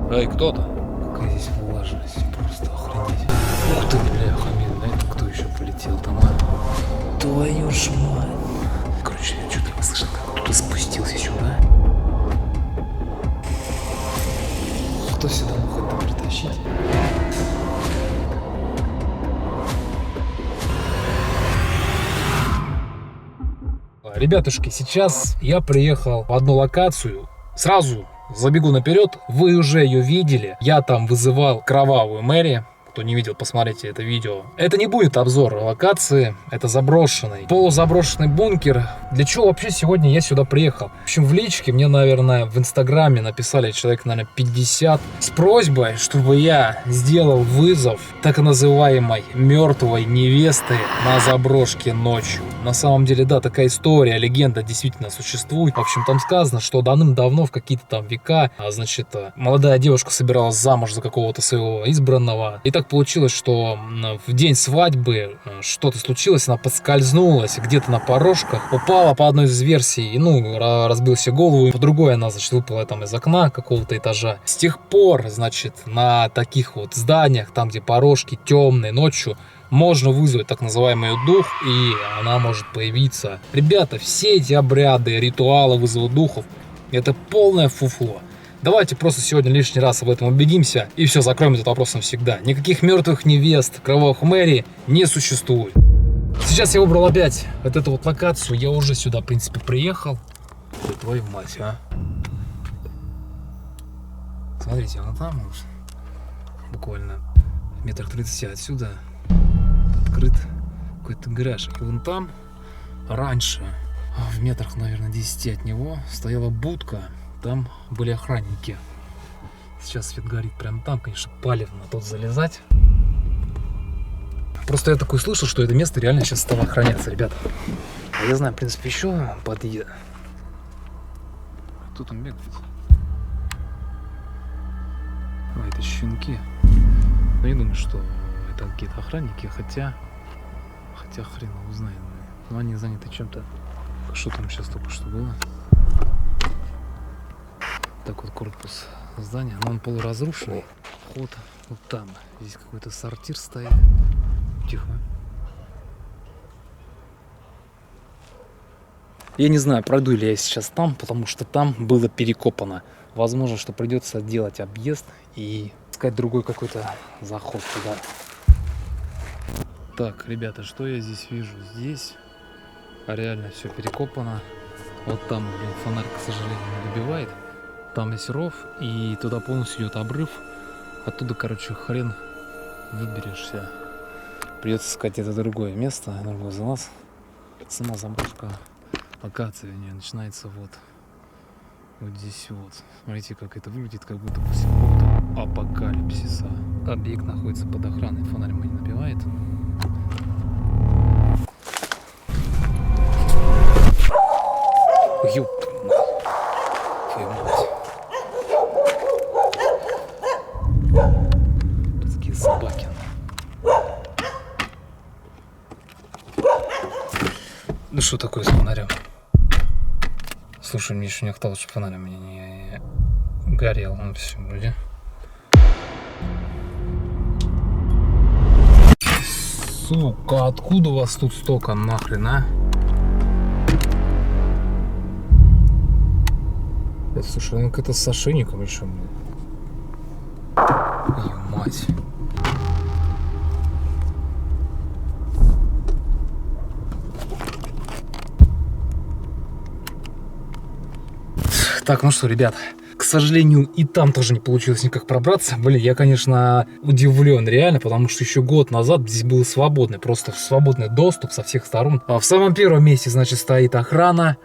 Эй, кто-то? Какая здесь влажность, просто охренеть. Ух ты, бля, Хамид, это кто еще полетел там, а? Твою ж мать. Короче, я что-то послышал, как кто-то спустился сюда. Кто сюда мог это притащить? Ребятушки, сейчас я приехал в одну локацию. Сразу забегу наперед, вы уже ее видели. Я там вызывал кровавую Мэри. Кто не видел, посмотрите это видео. Это не будет обзор локации, это заброшенный, полузаброшенный бункер. Для чего вообще сегодня я сюда приехал? В общем, в личке мне, наверное, в инстаграме написали человек, наверное, 50 с просьбой, чтобы я сделал вызов так называемой мертвой невесты на заброшке ночью. На самом деле, да, такая история, легенда действительно существует. В общем, там сказано, что давным-давно, в какие-то там века, значит, молодая девушка собиралась замуж за какого-то своего избранного. И так получилось, что в день свадьбы что-то случилось, она поскользнулась где-то на порожках, упала по одной из версий, разбила себе голову, по другой она, значит, выпала там из окна какого-то этажа. С тех пор, значит, на таких вот зданиях, там, где порожки темные, ночью, можно вызвать так называемый дух, и она может появиться. Ребята, все эти обряды, ритуалы вызова духов — это полное фуфло. Давайте просто сегодня лишний раз об этом убедимся, и все, закроем этот вопрос навсегда. Никаких мертвых невест, кровавых Мэри не существует. Сейчас я выбрал опять вот эту вот локацию, я уже сюда, в принципе, приехал. Ой, твою мать, а. Смотрите, она там вот, буквально метрах 30 отсюда открыт какой-то гараж. И вон там раньше, в метрах, наверное, 10 от него, стояла будка. Там были охранники. Сейчас свет горит прямо там, конечно, палевно тут залезать. Просто я такой слышал, что это место реально сейчас стало охраняться, ребята. А я знаю, в принципе, еще подъезд. Кто там бегает? А, это щенки. Я не думаю, что это какие-то охранники, хотя хрен его знает. Но они заняты чем-то. Что там сейчас только что было? Так вот корпус здания, но он полуразрушенный. Вход вот там. Здесь какой-то сортир стоит. Тихо. Я не знаю, пройду ли я сейчас там, потому что там было перекопано. Возможно, что придется делать объезд и искать другой какой-то заход туда. Так, ребята, что я здесь вижу? Здесь реально все перекопано. Вот там, блин, фонарь, к сожалению, не добивает. Там есть ров, и туда полностью идет обрыв. Оттуда, короче, хрен выберешься. Придется искать это другое место, другой залаз. Сама заброшка, локация у нее начинается вот здесь вот. Смотрите, как это выглядит, как будто после какого-то апокалипсиса. Объект находится под охраной, фонарь не набивает. Ёп. Твою мать. Такие собаки. Ну что такое с фонарем? Слушай, мне еще не хватало, чтобы фонарь у меня не горел. Он все вроде. Сука, откуда у вас тут столько нахрен, а? Слушай, ну это с ошейником еще, блин. Ее мать. Так, ну что, ребят, к сожалению, и там тоже не получилось никак пробраться. Блин, я, конечно, удивлен реально, потому что еще год назад здесь был свободный, просто свободный доступ со всех сторон. В самом первом месте, значит, стоит охрана.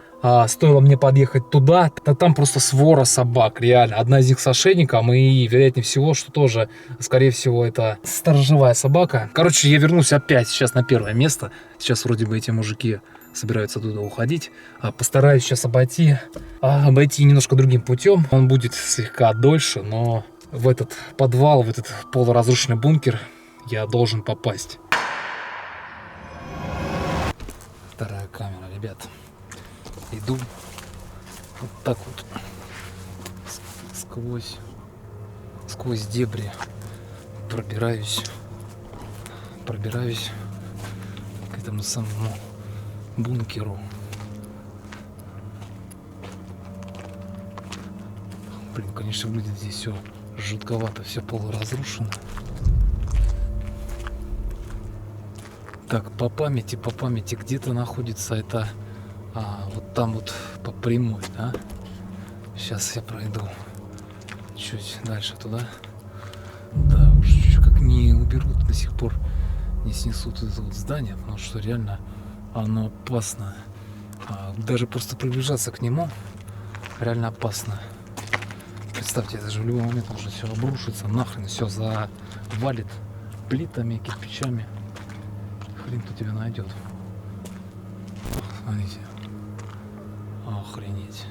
Стоило мне подъехать туда, там просто свора собак, реально. Одна из них с ошейником, и, вероятнее всего, что тоже, скорее всего, это сторожевая собака. Короче, я вернусь опять сейчас на первое место. Сейчас вроде бы эти мужики собираются туда уходить. Постараюсь сейчас обойти немножко другим путем. Он будет слегка дольше, но в этот подвал, в этот полуразрушенный бункер я должен попасть. Вторая камера, ребят. Иду вот так вот сквозь сквозь дебри пробираюсь к этому самому бункеру. Блин, конечно, выглядит здесь все жутковато, все полуразрушено. Так, по памяти где-то находится это вот там вот по прямой, да? Сейчас я пройду чуть дальше туда. Да, уж как не уберут до сих пор, не снесут это вот здание, потому что реально оно опасно. Даже просто приближаться к нему реально опасно. Представьте, это же в любой момент может все обрушится, нахрен все завалит плитами, кирпичами. Хрен кто тебя найдет. Смотрите. Охренеть.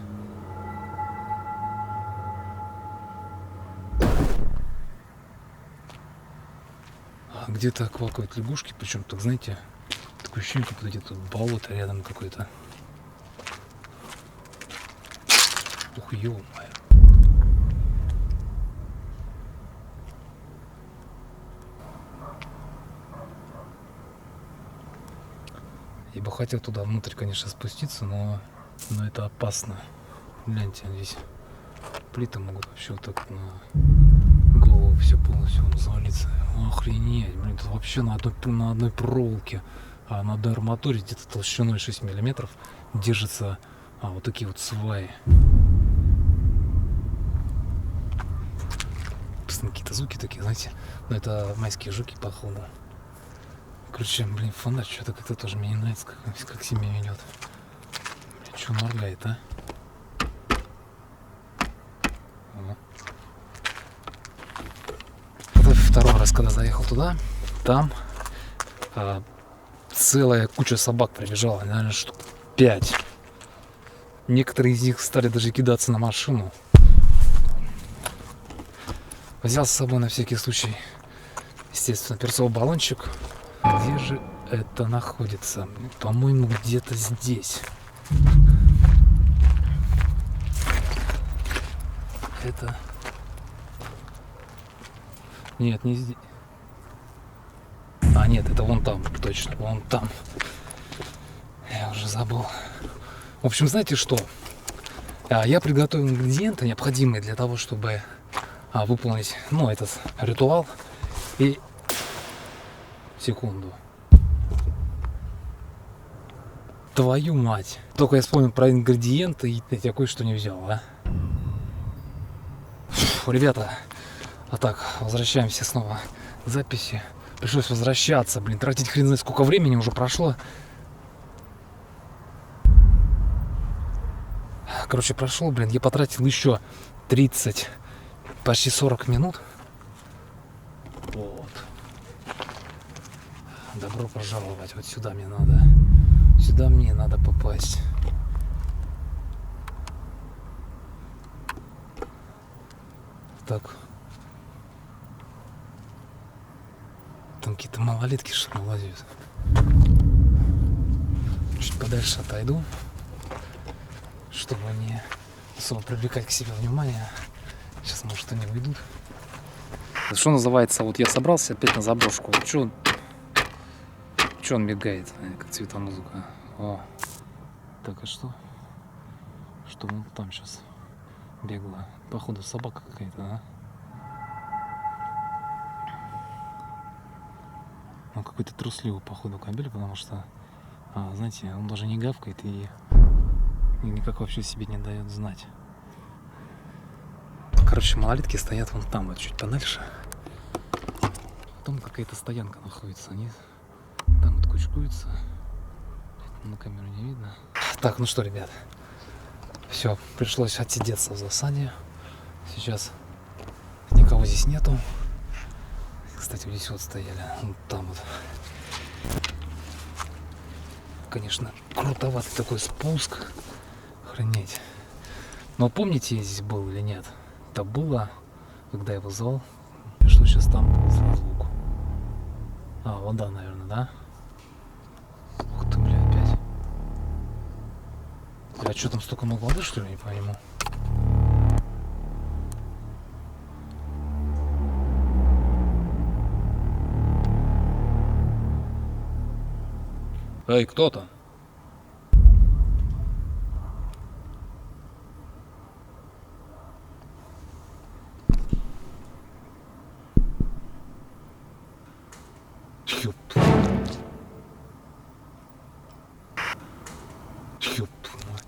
Где-то квакают лягушки, причем, так знаете, такое ощущение, как будто где-то болото рядом какое-то. Ух, ё-моё. Я бы хотел туда внутрь, конечно, спуститься, но это опасно. Гляньте, здесь плиты могут вообще вот так на голову все полностью завалиться. Охренеть, блин, тут вообще на одной проволоке, на одной арматуре где-то толщиной 6 миллиметров держатся вот такие вот сваи. Постоянно какие-то звуки такие, знаете, но это майские жуки, походу. Короче, блин, фонарь что-то как-то тоже мне не нравится, как себя ведет. Что моргает, а? Это второй раз, когда заехал туда, там целая куча собак прибежала, наверное, штук 5. Некоторые из них стали даже кидаться на машину. Взял с собой на всякий случай, естественно, перцовый баллончик. Где же это находится? По-моему, где-то здесь. Это... Нет, не здесь. Нет, это вон там, точно, вон там. Я уже забыл. В общем, знаете что? Я приготовил ингредиенты, необходимые для того, чтобы выполнить, этот ритуал. И... Секунду. Твою мать. Только я вспомнил про ингредиенты, и я кое-что не взял, Фу, ребята. Так, возвращаемся снова к записи. Пришлось возвращаться, блин, тратить хрен знает сколько времени уже прошло. Короче, прошел, блин, я потратил еще 30, почти 40 минут. Вот. Добро пожаловать. Вот сюда мне надо. Сюда мне надо попасть. Так. Там какие-то малолетки что ли лазят. Чуть подальше отойду, чтобы не особо привлекать к себе внимание. Сейчас, может, они уйдут. Что называется, вот я собрался опять на заброшку. Вот что он мигает, как цветомузыка. Так, а что? Что вон там сейчас бегла? Походу собака какая-то, да? Он какой-то трусливый, походу, кобель, потому что, знаете, он даже не гавкает и никак вообще себе не дает знать. Короче, малолетки стоят вон там, вот чуть подальше. Потом какая-то стоянка находится. Они там вот кучкуются. На камеру не видно. Так, ну что, ребят. Все, пришлось отсидеться в засаде. Сейчас никого здесь нету. Кстати, вот здесь вот стояли. Вот там вот. Конечно, крутоватый такой спуск. Охренеть. Но помните, я здесь был или нет? Это было, когда я вызвал. Что сейчас там было за звук? Вода, наверное, да? Ух ты, бля, опять. А что там, столько много воды, что ли, не пойму? Эй, кто-то? Ёп. Ёп твою мать.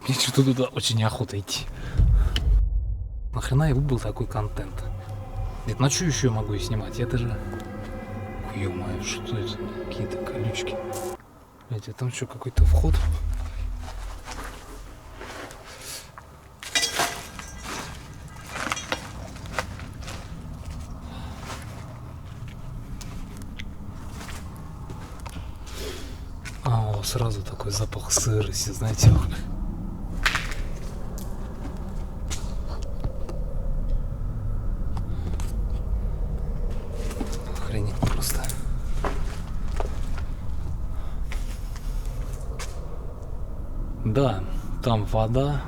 Мне что-то туда очень неохота идти. Нахрена я выбрал такой контент? Ведь на что еще я могу и снимать? Это же... Ё-моё, что это? Какие-то колючки. Блять, а там что, какой-то вход? Сразу такой запах сырости, знаете. Охренеть просто. Да, там вода,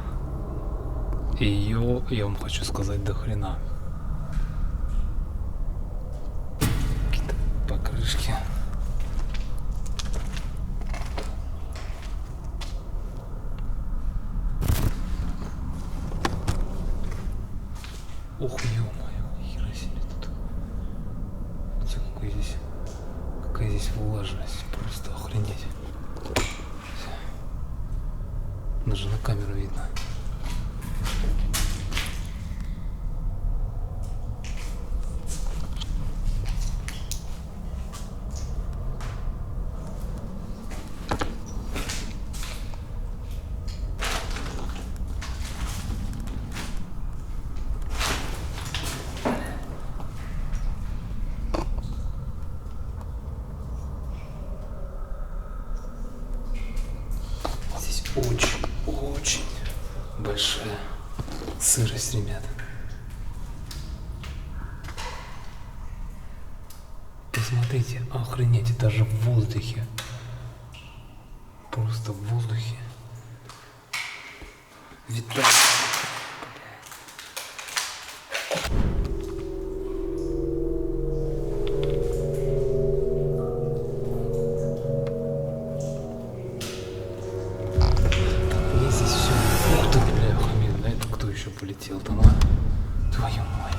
и ее, я вам хочу сказать, до хрена. Какие-то покрышки. Ох, ё-моё, хера себе тут. Смотрите, какая здесь влажность, просто охренеть. Даже на камеру видно. Очень большая сырость, ребят. Посмотрите, охренеть, даже в воздухе. Просто в воздухе. Витает. Полетел там, а? Твою мать.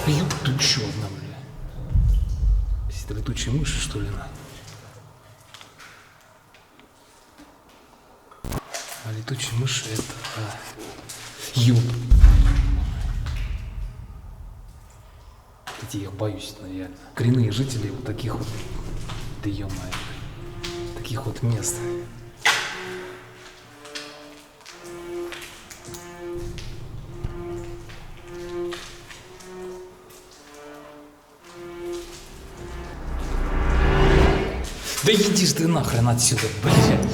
Ёб ты чё, одна, бля. Это летучие мыши, что ли, на? А летучие мыши это... Ёб. Эти я боюсь, наверное. Коренные жители вот таких вот... Да ё-моё. Таких вот мест. Да иди ж ты нахрен отсюда, блядь.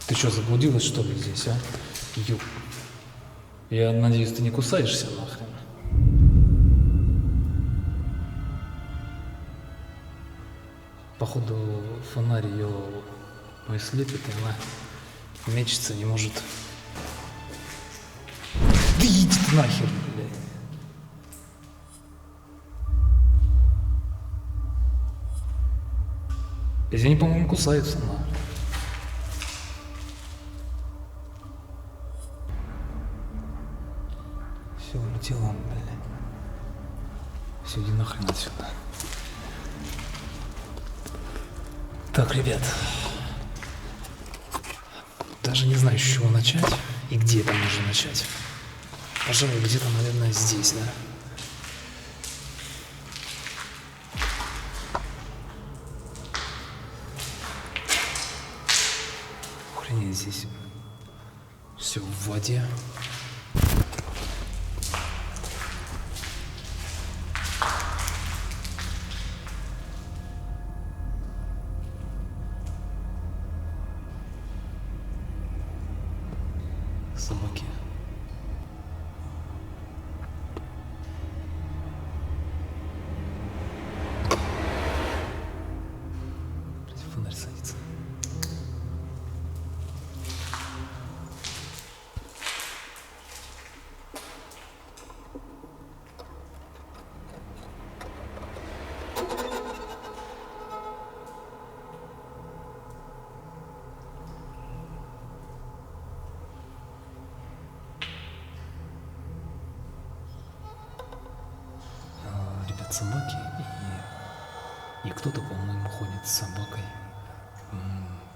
Ты что, заблудилась, что ли, здесь, а? Ёп. Я надеюсь, ты не кусаешься нахрен. Походу, фонарь ее слепит, и она мечется, не может. Да иди ты нахер, блядь. Здесь они, по-моему, кусаются, но... Все, улетело, блядь. Все, иди нахрен отсюда. Так, ребят. Даже не знаю, с чего начать и где это можно начать. Пожалуй, где-то, наверное, здесь, да? Нет, здесь все в воде. Собаки. Фонарь садится. Ребят, собаки и кто-то, по-моему, ходит с собакой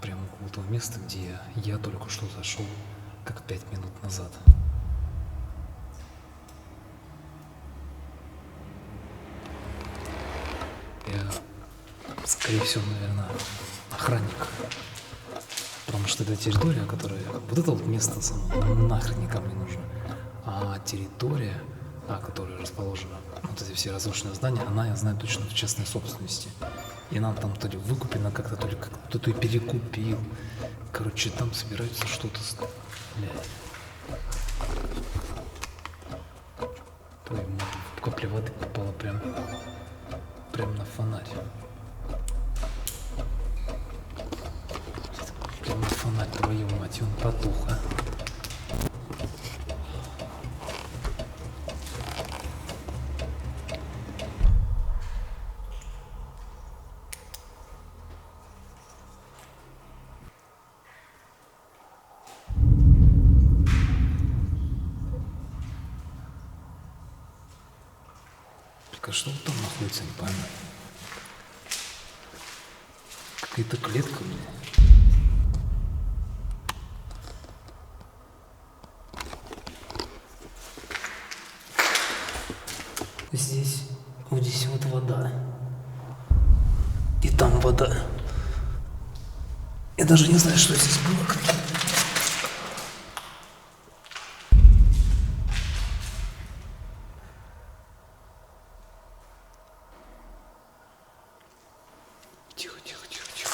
прямо около того места, где я только что зашел, как 5 минут назад. Я, скорее всего, наверное, охранник. Потому что это территория, которая... Вот это вот место само нахрен никому не нужно. А территория, которая расположена, вот эти все разрушенные здания, она, я знаю, точно в частной собственности. И нам там то ли выкуплено как-то, то ли кто-то перекупил. Короче, там собираются что-то... Блядь. Твою мать, капля воды попала прям на фонарь. Прям на фонарь, твою мать, и он потух, а. А что там находится, не пойму. Какая-то клетка, блин. Здесь вот вода. И там вода. Я даже не знаю, что здесь было. Тихо, тихо, тихо, тихо.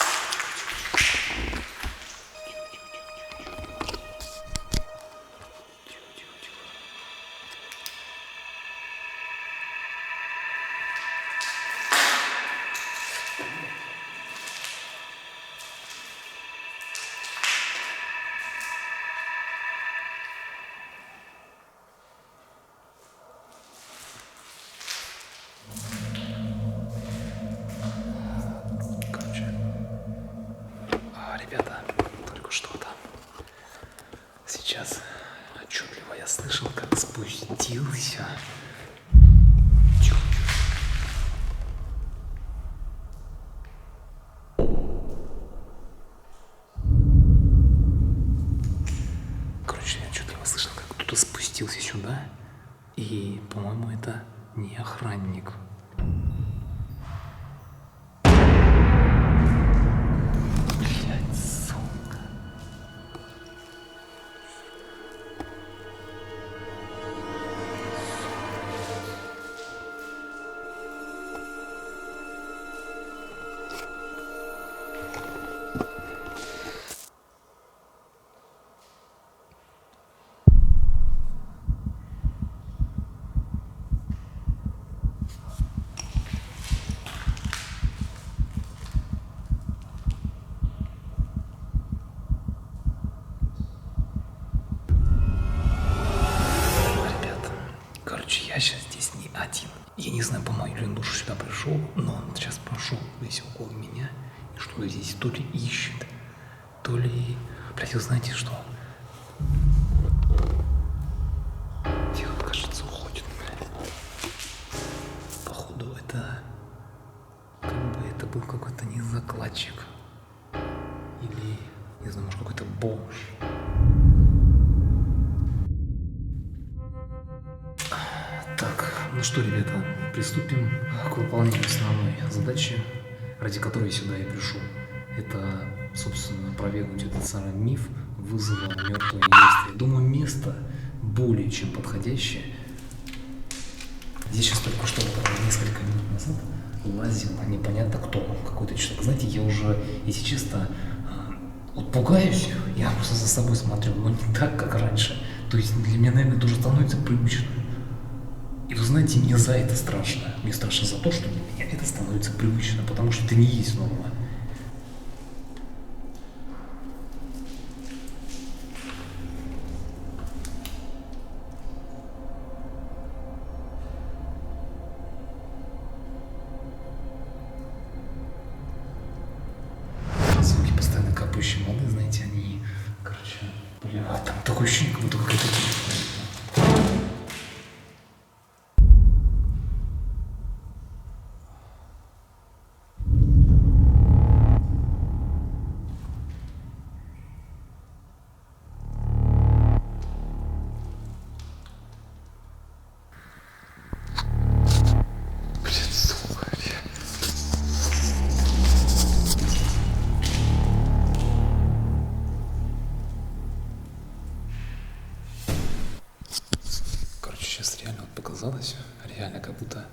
Ребята, только что-то. Сейчас отчетливо я слышал, как спустился. Короче, я отчетливо слышал, как кто-то спустился сюда. И, по-моему, это не охранник. Я сейчас здесь не один. Я не знаю, по мою ли душу сюда пришел, но он сейчас прошел здесь около меня и что-то здесь то ли ищет, то ли... Блядь, вы знаете что? Тихо, кажется, уходит. Походу, это... Как бы это был какой-то не закладчик. Или, не знаю, может, какой-то бомж. Так, ну что, ребята, приступим к выполнению основной задачи, ради которой сюда я пришел. Это собственно, опровергнуть этот самый миф вызова мертвой невесты. Я думаю, место более чем подходящее. Здесь сейчас только что, несколько минут назад, лазил непонятно кто, какой-то человек. Знаете, я уже, если честно, вот пугаюсь, я просто за собой смотрю, но не так, как раньше. То есть для меня, наверное, тоже становится привычно. И вы знаете, мне за это страшно. Мне страшно за то, что для меня это становится привычно, потому что это не есть норма. Звуки постоянно капающие воды, знаете, они, короче, бля, там такое ощущение, как будто какая-то... Сейчас реально вот показалось, реально как будто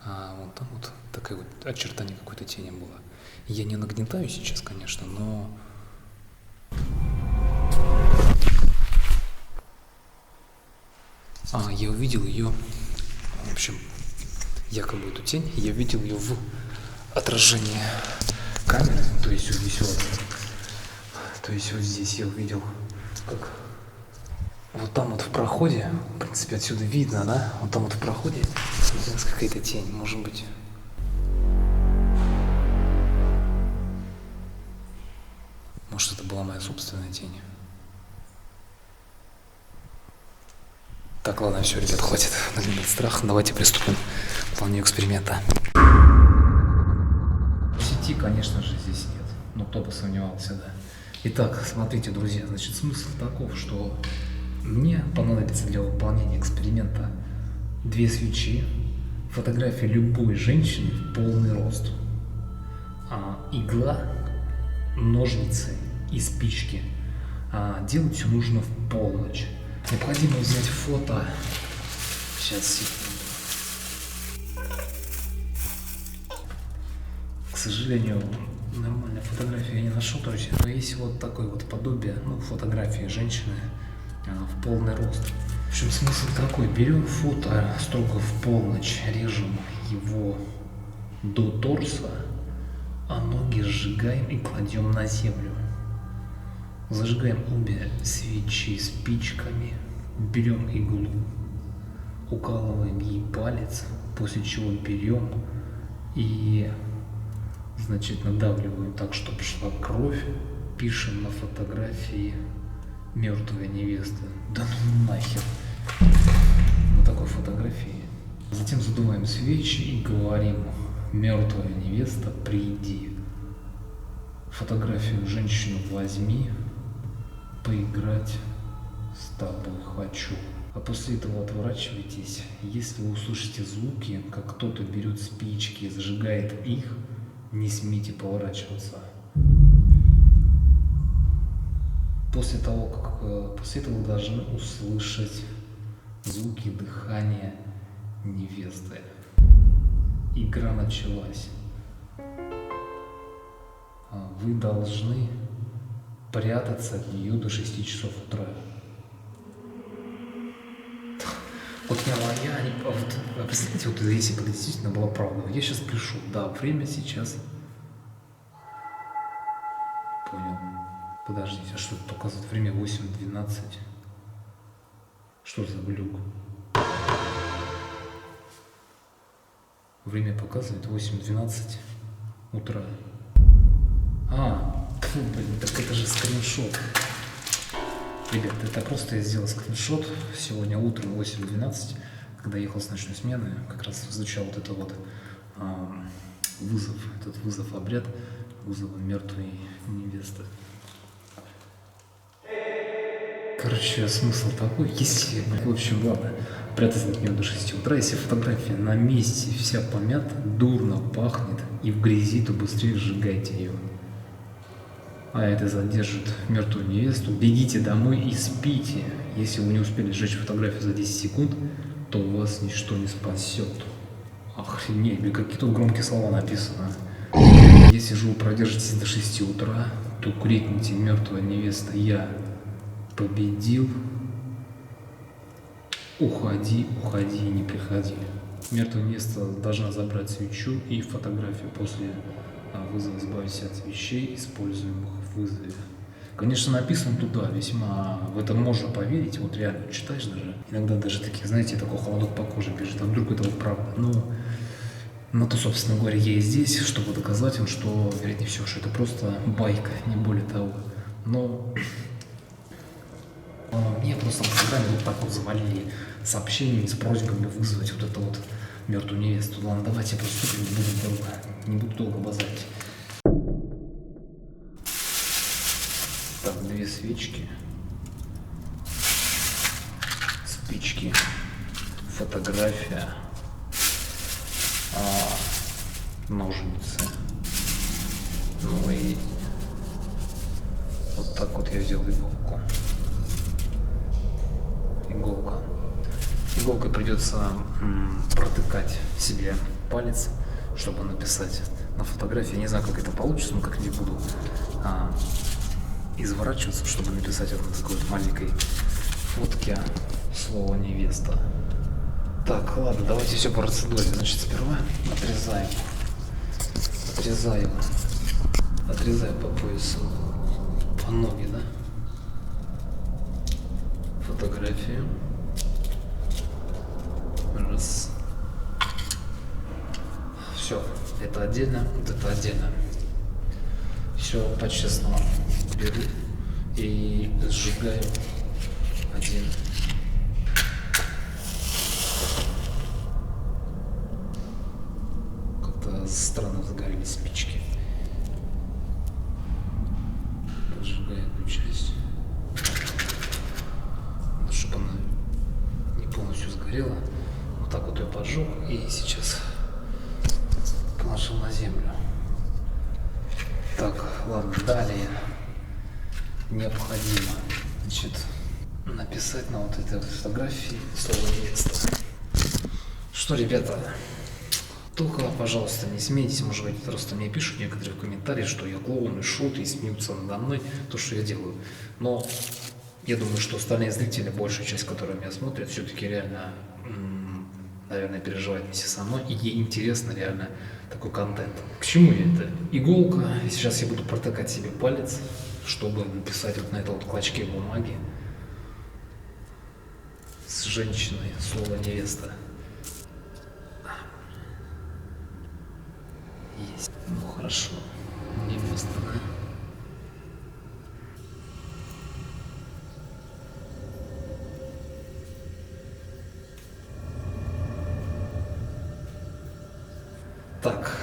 вон там вот такое вот очертание какой-то тени было. Я не нагнетаю сейчас, конечно, но... Я увидел ее, в общем, якобы эту тень, я видел ее в отражении камеры, то есть вот здесь я увидел, как... Вот там вот в проходе, в принципе, отсюда видно, да? Вот там вот в проходе виделась какая-то тень, может быть. Может, это была моя собственная тень. Так, ладно, все, ребят, хватит нагнетать страх. Давайте приступим к плану эксперимента. Сети, конечно же, здесь нет. Ну, кто бы сомневался, да. Итак, смотрите, друзья, значит, смысл таков, что мне понадобится для выполнения эксперимента 2 свечи, фотография любой женщины в полный рост, игла, ножницы и спички. Делать все нужно в полночь. Необходимо взять фото. Сейчас, секунду. К сожалению, нормальной фотографии я не нашел, друзья. Но есть вот такое вот подобие, фотографии женщины в полный рост. В общем, смысл такой. Берем фото строго в полночь, режем его до торса, а ноги сжигаем и кладем на землю. Зажигаем обе свечи спичками, берем иглу, укалываем ей палец, после чего берем и, значит, надавливаем так, чтобы шла кровь, пишем на фотографии «Мертвая невеста». Да ну нахер. На такой фотографии. Затем задуваем свечи и говорим: «Мертвая невеста, приди. Фотографию женщину возьми, поиграть с тобой хочу». А после этого отворачивайтесь. Если вы услышите звуки, как кто-то берет спички и зажигает их, не смейте поворачиваться. После этого вы должны услышать звуки дыхания невесты. Игра началась. Вы должны прятаться от нее до 6 часов утра. Вот представляете, вот если бы это действительно была правда, я сейчас пишу, да, время сейчас. Понял. Подождите, а что это показывает? Время 8:12. Что за глюк? Время показывает 8:12 утра. Блин, так это же скриншот. Ребят, это просто я сделал скриншот. Сегодня утром 8:12, когда ехал с ночной смены, как раз звучал вот это вот вызов, обряд вызова мертвой невесты. Короче, смысл такой, если, в общем, ладно, прятаться от нее до 6 утра, если фотография на месте вся помята, дурно пахнет и в грязи, то быстрее сжигайте ее. а это задержит мертвую невесту, бегите домой и спите. Если вы не успели сжечь фотографию за 10 секунд, то вас ничто не спасет. Охренеть, блин, какие тут громкие слова написаны. Если же вы продержитесь до 6 утра, то крикните: мертвая невеста, я победил. Уходи, уходи и не приходи. Мертвая невеста должна забрать свечу и фотографию после вызова, избавиться от вещей, используемых в вызове. Конечно, написано туда весьма, в это можно поверить, вот реально читаешь даже. Иногда даже такие, знаете, такой холодок по коже бежит, а вдруг это вот правда. Но то, собственно говоря, я и здесь, чтобы доказать им, что, вероятнее всего, что это просто байка, не более того. Но мне просто в программе вот так вот завалили сообщениями с просьбами вызвать вот эту вот мертвую невесту. Ладно, давайте приступим, не буду долго базарить. Так, 2 свечки, спички, фотография, ножницы. Ну и вот так вот я взял иголку. Иголкой придется протыкать себе палец, чтобы написать на фотографии. Я не знаю, как это получится, но как-нибудь буду изворачиваться, чтобы написать вот на такой вот маленькой фотке слово невеста. Так, ладно, давайте все по процедуре. Значит, сперва отрезаю по поясу, по ноге, да? Фотографию. Раз. Все, это отдельно, вот это отдельно. Все по-честному беру и сжигаю один. Как-то странно загорелись спички. Поджигаю одну часть, чтобы она не полностью сгорела. Вот так вот ее поджег и сейчас положил на землю. Так, ладно, далее необходимо, значит, написать на вот этой фотографии слово невеста. Что, ребята, только, пожалуйста, не смейтесь, может быть, просто мне пишут некоторые в комментариях, что я клоун и шут, и смеются надо мной, то, что я делаю. Но я думаю, что остальные зрители, большая часть, которые меня смотрят, все-таки реально, наверное, переживают вместе со мной, и ей интересно реально такой контент. К чему я это? Иголка. Сейчас я буду протыкать себе палец, чтобы написать вот на этом вот клочке бумаги с женщиной слово невеста. Есть. Ну хорошо. Невеста, да? Так,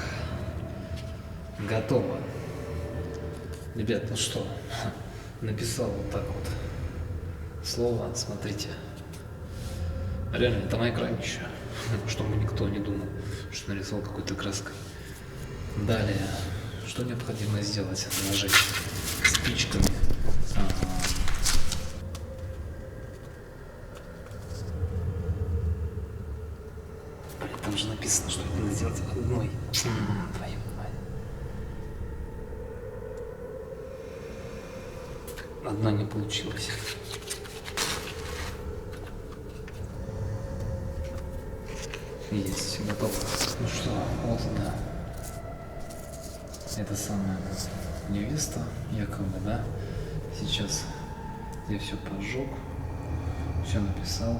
готово. Ребят, ну что, написал вот так вот слово, смотрите. Реально, это на экране еще, чтобы никто не думал, что нарисовал какой-то краской. Далее, что необходимо сделать? Зажечь спичками. Там же написано, что это надо сделать одной. Твою мать. Одна не получилось. Есть, готово. Ну что, вот она. Это самая невеста, якобы, да? Сейчас я все поджег, все написал.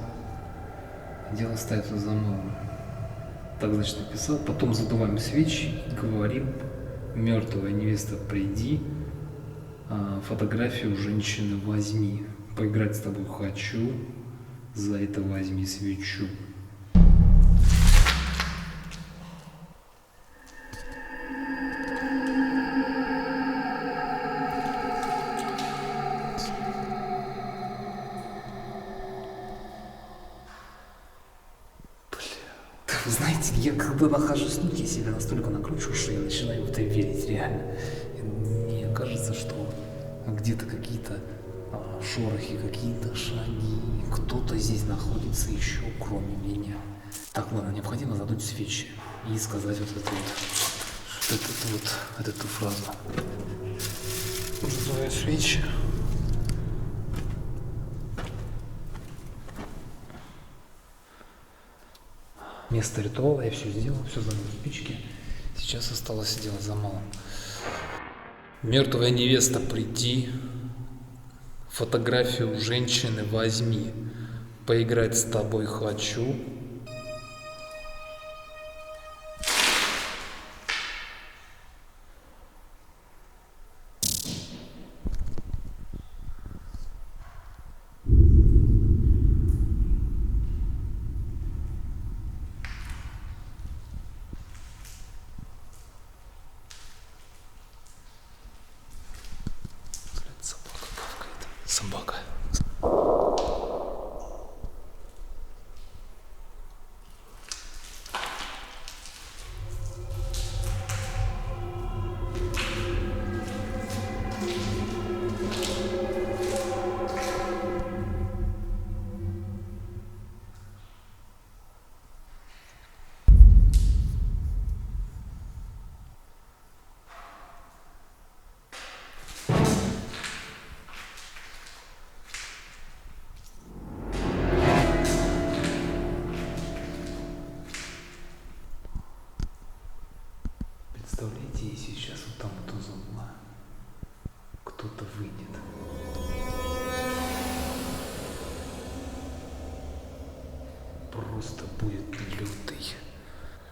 Дело остается за малым. Так, значит, написал. Потом задуваем свечи и говорим: мертвая невеста, приди, фотографию женщины возьми. Поиграть с тобой хочу, за это возьми свечу. Знаете, я когда нахожусь тут, я себя настолько накручиваю, что я начинаю в это верить, реально. Мне кажется, кажется, что где-то какие-то шорохи, какие-то шаги. Кто-то здесь находится еще, кроме меня. Так, ладно, необходимо задуть свечи и сказать вот эту фразу. Задуваю свечи. Место ритуала я все сделал, все задал спички. Сейчас осталось сделать за малым. Мертвая невеста, приди. Фотографию женщины возьми. Поиграть с тобой хочу. Собака. Представляете, если сейчас вот там вот из угла кто-то выйдет. Просто будет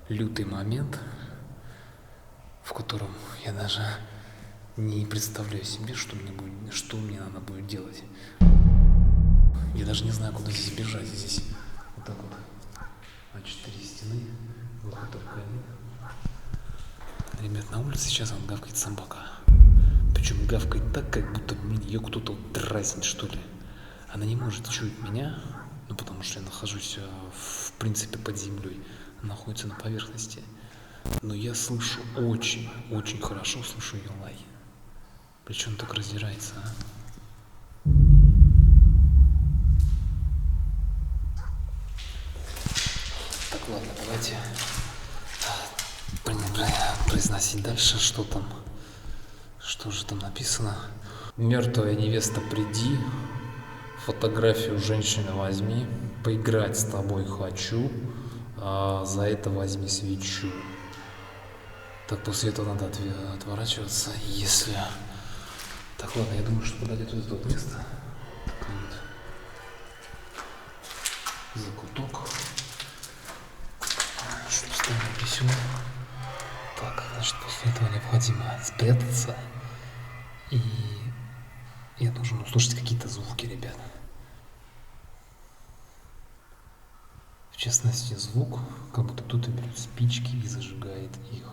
лютый момент, в котором я даже не представляю себе, что мне надо будет делать. Я даже не знаю, куда здесь бежать. Здесь вот так вот А4 стены, выход только один. Ребят, на улице сейчас он гавкает собака. Причем гавкает так, как будто ее кто-то дразнит, что ли. Она не может чуять меня, ну потому что я нахожусь в принципе под землей. Она находится на поверхности. Но я слышу очень хорошо слышу ее лай. Причем так раздирается, а? Так, ладно, давайте произносить дальше, что там. Что же там написано? Мертвая невеста, приди. Фотографию женщины возьми. Поиграть с тобой хочу. За это возьми свечу. Так, после этого надо отворачиваться, если... Так, ладно, я думаю, что подойдет вот это вот место. Такой вот закуток. Что ставим присюда. Так, значит, после этого необходимо спрятаться. И я должен услышать какие-то звуки, ребят. В частности, звук, как будто кто-то берет спички и зажигает их.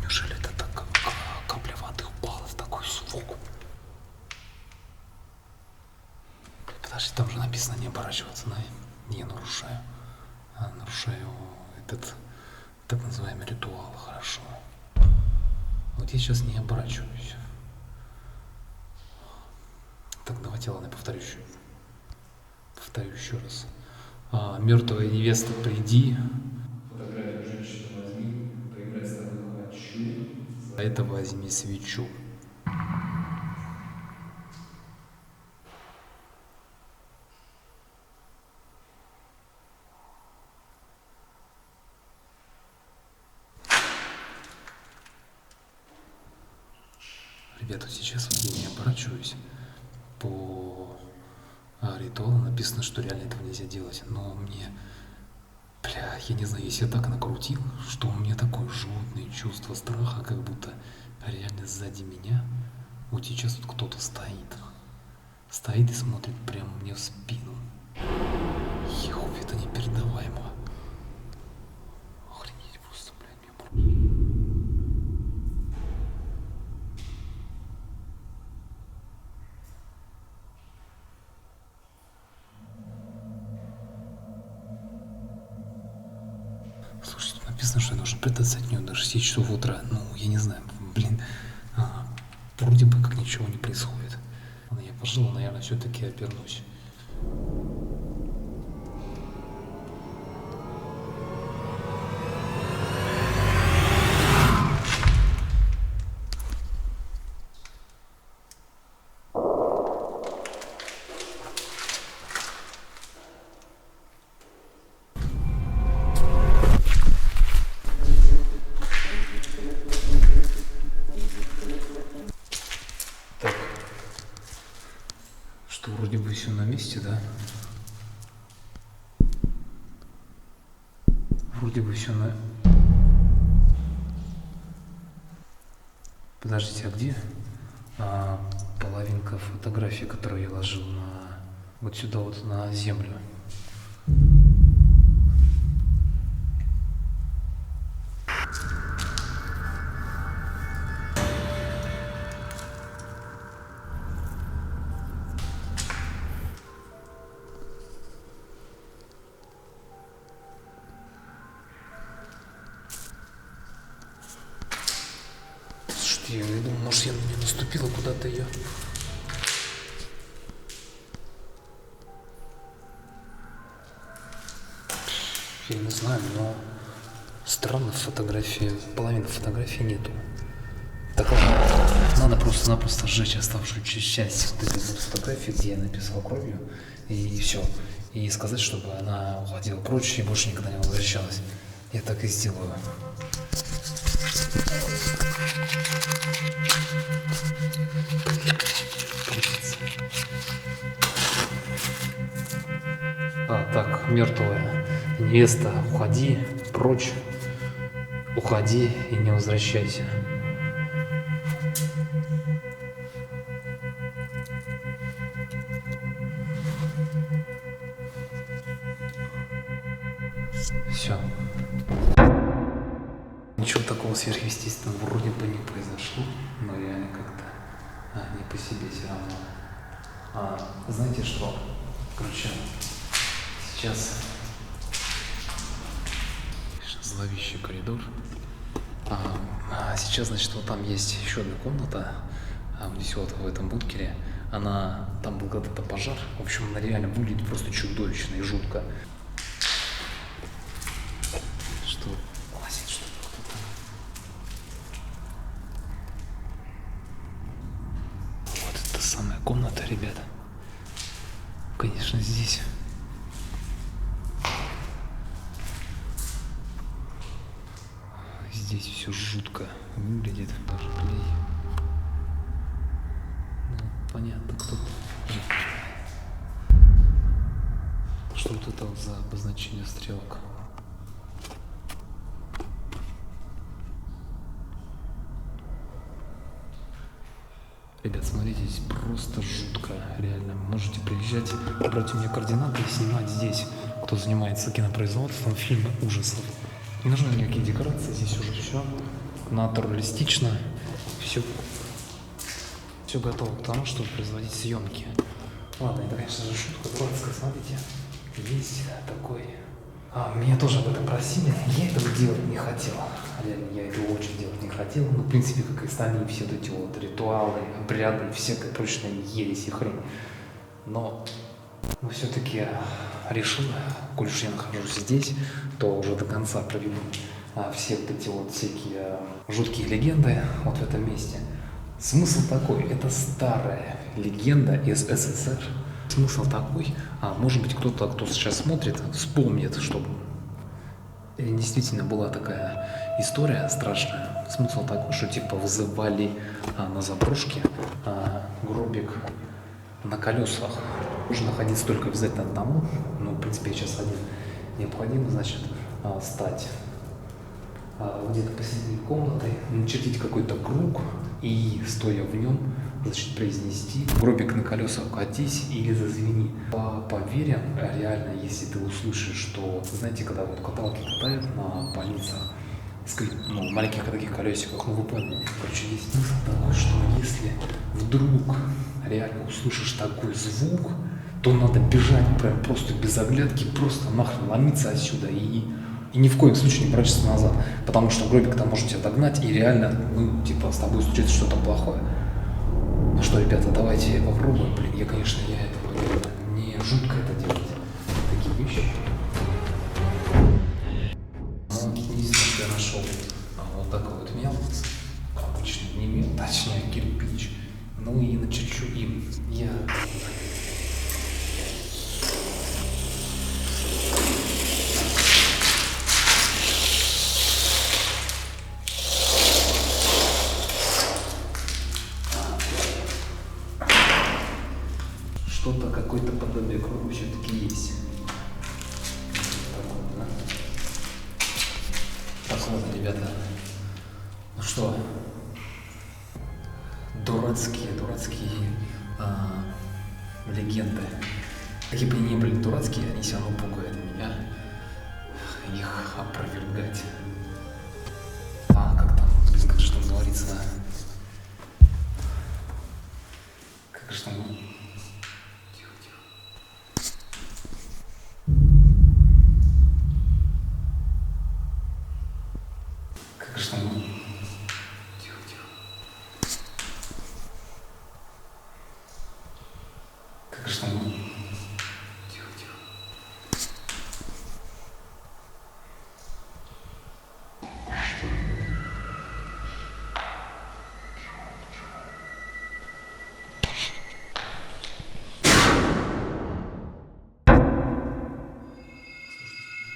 Неужели это так капля воды упала в такой звук? Подожди, там же написано не оборачиваться, но я нарушаю. Нарушаю этот так называемый ритуал, хорошо. Вот я сейчас не оборачиваюсь. Так, давайте, ладно, повторю еще раз. Мертвая невеста, приди. Фотографию женщины возьми. Поиграть с тобой хочу. За это возьми свечу. Ребята, сейчас вот я не оборачиваюсь. По ритуалу написано, что реально этого нельзя делать. Но мне, бля, я не знаю, если я так накрутил, что у меня такое животное чувство страха, как будто реально сзади меня вот сейчас тут кто-то стоит. Стоит и смотрит прямо мне в спину. Еху, это непередаваемо. Охренеть просто, блядь, мне просто. Слушай, тут написано, что я должен прятаться от нее до 6 часов утра. Ну, я не знаю, блин. Вроде бы как ничего не происходит. Ладно, я, пожалуй, наверное, все-таки обернусь. Так, что вроде бы все на месте, да? Вроде бы все на... Подождите, а где половинка фотографии, которую я ложил на... вот сюда вот на землю? Я думаю, может, я на нее наступила куда-то ее. Я не знаю, но странно, фотографии, половины фотографии нету. Так ладно, надо просто-напросто сжечь оставшуюся часть вот этой вот фотографии, где я написал кровью, и все. И сказать, чтобы она уходила прочь и больше никогда не возвращалась. Я так и сделаю. Так, мертвая невеста, уходи прочь, уходи и не возвращайся. Все. Ничего такого сверхъестественного вроде бы не произошло, но реально как-то не по себе все равно. Знаете что? Короче, сейчас зловещий коридор. Сейчас, значит, вот там есть еще одна комната, здесь вот в этом бункере. Там был когда-то пожар. В общем, она реально выглядит просто чудовищно и жутко. Что? Лазит что-то кто-то. Вот это самая комната, ребята. Конечно, здесь. Здесь все жутко выглядит, даже клей. Ну, понятно, кто-то. Что вот это вот за обозначение стрелок? Ребят, смотрите, здесь просто жутко, реально. Можете приезжать, брать у меня координаты и снимать здесь. Кто занимается кинопроизводством, фильмы ужасов. Не нужны никакие декорации, здесь уже все натуралистично, все готово к тому, чтобы производить съемки. Ладно, это, конечно же, шутка дурацкая, смотрите, есть такой. Меня тоже об этом просили, я этого делать не хотел, реально, я этого очень делать не хотел, но, в принципе, как и остальные все вот эти вот ритуалы, обряды и всякая прочная ересь и хрень. Но все-таки решил, коль уж я нахожусь здесь, то уже до конца проведу все вот эти вот всякие жуткие легенды вот в этом месте. Смысл такой, это старая легенда из СССР. Смысл такой, может быть, кто-то, кто сейчас смотрит, вспомнит, что действительно была такая история страшная. Смысл такой, что типа вызывали на заброшке гробик на колесах. Нужно находиться только обязательно одному. Ну, в принципе, я сейчас один. Необходимо, значит, стать где-то посередине комнаты, начертить какой-то круг и, стоя в нем, значит, произнести «Гробик на колесах, катись» или «Зазвени». По вере, реально, если ты услышишь, что, знаете, когда вот каталки катают на больницах, ну, маленьких таких колесиках, ну вы поняли. Короче, есть смысл такой, что если вдруг реально услышишь такой звук, то надо бежать прям просто без оглядки, просто нахрен ломиться отсюда и ни в коем случае не броситься назад, потому что гробик там может тебя догнать и реально, ну, типа, с тобой случится что-то плохое. Ну что, ребята, давайте попробуем. Блин, я этого делаю. Мне жутко это делать. Такие вещи. Ну, единственное, что я нашел вот такой вот мел. Обычный не мел, точнее кирпич. Ну и начерчу им. Что-то, какое-то подобие круга все-таки есть. Так, ладно, ребята. Ну что, дурацкие легенды. Какие бы они ни были дурацкие, они все равно пугают меня. Их опровергать. Как там, как же там говорится? Как же там...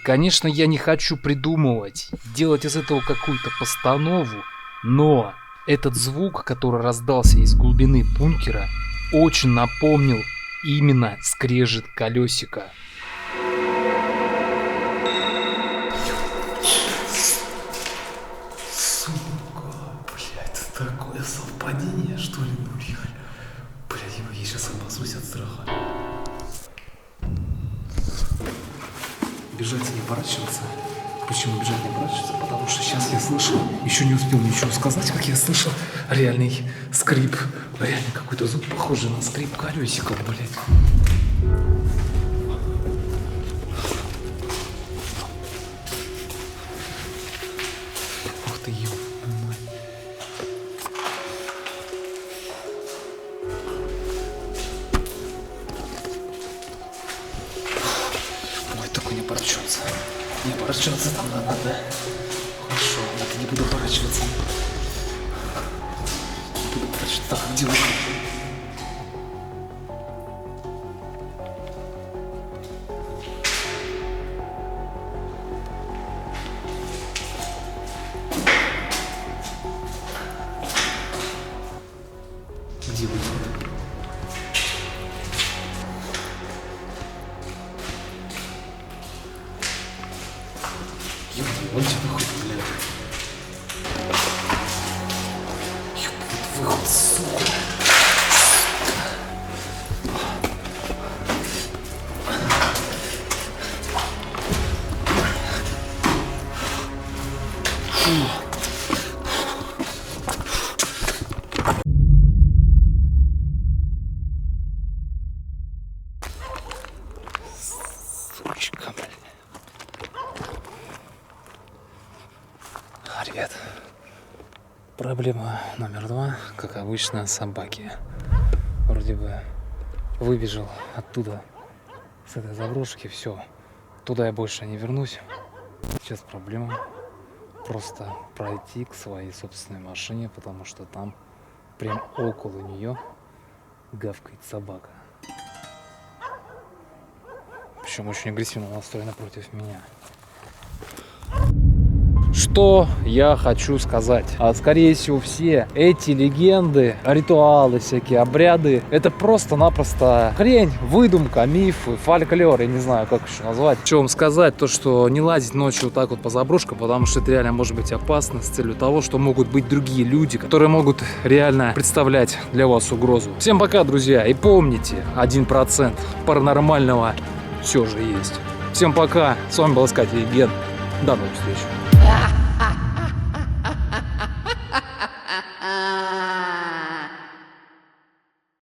Конечно, я не хочу придумывать, делать из этого какую-то постанову, но этот звук, который раздался из глубины бункера, очень напомнил именно скрежет колесика. Сука, блядь, такое совпадение, что ли, ну реально. Блядь, я сейчас обоссусь от страха. Бежать и не оборачиваться. Почему бежать не оборачиваться? Потому что сейчас я слышал, еще не успел ничего сказать, как я слышал реальный скрип, реально какой-то звук похожий на скрип колесиков, блядь. Ух ты, ёбаная мать. Ой, только не оборачиваться. Не оборачиваться там надо, да? Хорошо, ладно, не буду оборачиваться. Не буду оборачиваться. Так, где выход? Где выход? Вот тебе выход, блядь. Выход, сука. Сучка, блядь. Ребят, проблема номер 2, как обычно, собаки. Вроде бы выбежал оттуда, с этой заброшки, все. Туда я больше не вернусь. Сейчас проблема просто пройти к своей собственной машине, потому что там прям около нее гавкает собака. Причем очень агрессивно настроена против меня. Что я хочу сказать? Скорее всего, все эти легенды, ритуалы, всякие обряды, это просто-напросто хрень, выдумка, мифы, фольклор, я не знаю, как еще назвать. Что вам сказать, то что не лазить ночью вот так вот по заброшкам, потому что это реально может быть опасно с целью того, что могут быть другие люди, которые могут реально представлять для вас угрозу. Всем пока, друзья, и помните, 1% паранормального все же есть. Всем пока, с вами был Искатель Легенд, до новых встреч.